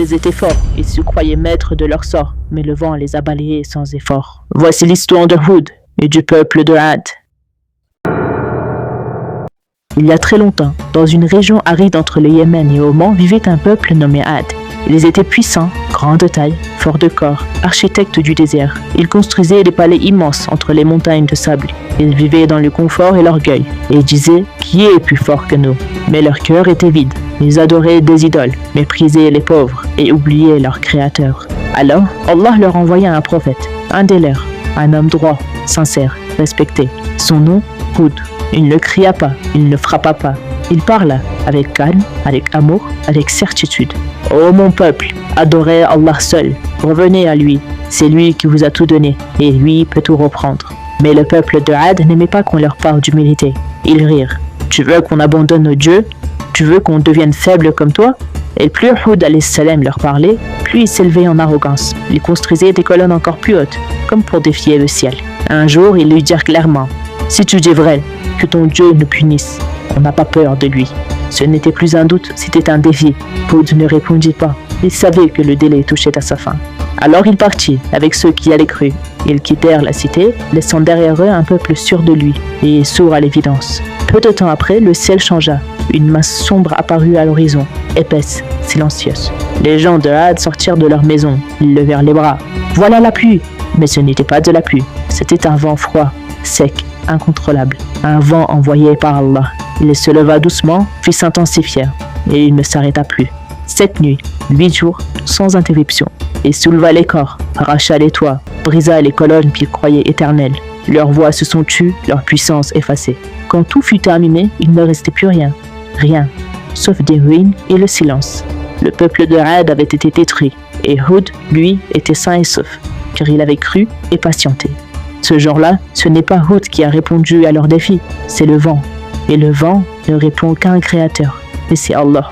Ils étaient forts, ils se croyaient maîtres de leur sort, mais le vent les a balayés sans effort. Voici l'histoire de Houd et du peuple de Ad. Il y a très longtemps, dans une région aride entre le Yémen et Oman, vivait un peuple nommé Ad. Ils étaient puissants, grands de taille, forts de corps, architectes du désert. Ils construisaient des palais immenses entre les montagnes de sable. Ils vivaient dans le confort et l'orgueil, et disaient « Qui est plus fort que nous ?» Mais leur cœur était vide. Ils adoraient des idoles, méprisaient les pauvres et oubliaient leur créateur. Alors, Allah leur envoya un prophète, un des leurs, un homme droit, sincère, respecté. Son nom, Houd. Il ne cria pas, il ne frappa pas. Il parla avec calme, avec amour, avec certitude. « Ô mon peuple, adorez Allah seul, revenez à lui, c'est lui qui vous a tout donné, et lui peut tout reprendre. » Mais le peuple de Ad n'aimait pas qu'on leur parle d'humilité. Ils rirent. « Tu veux qu'on abandonne nos dieux? Tu veux qu'on devienne faible comme toi ?» Et plus Houd salam leur parlait, plus ils s'élevaient en arrogance. Ils construisaient des colonnes encore plus hautes, comme pour défier le ciel. Un jour, ils lui dirent clairement « Si tu dis vrai, que ton Dieu nous punisse, on n'a pas peur de lui. » Ce n'était plus un doute, c'était un défi. Houd ne répondit pas. Il savait que le délai touchait à sa fin. Alors il partit avec ceux qui allaient cru. Ils quittèrent la cité, laissant derrière eux un peuple sûr de lui et sourd à l'évidence. Peu de temps après, le ciel changea. Une masse sombre apparut à l'horizon, épaisse, silencieuse. Les gens de Had sortirent de leur maison. Ils levèrent les bras. Voilà la pluie! Mais ce n'était pas de la pluie. C'était un vent froid, sec, incontrôlable. Un vent envoyé par Allah. Il se leva doucement, puis s'intensifia, et il ne s'arrêta plus. 7 nuits, 8 jours, sans interruption. Il souleva les corps, arracha les toits, brisa les colonnes qu'il croyait éternelles. Leurs voix se sont tues, leur puissance effacée. Quand tout fut terminé, il ne restait plus rien. Rien, sauf des ruines et le silence. Le peuple de Had avait été détruit, et Houd, lui, était sain et sauf, car il avait cru et patienté. Ce jour-là, ce n'est pas Houd qui a répondu à leur défi, c'est le vent. Et le vent ne répond qu'à un créateur, et c'est Allah.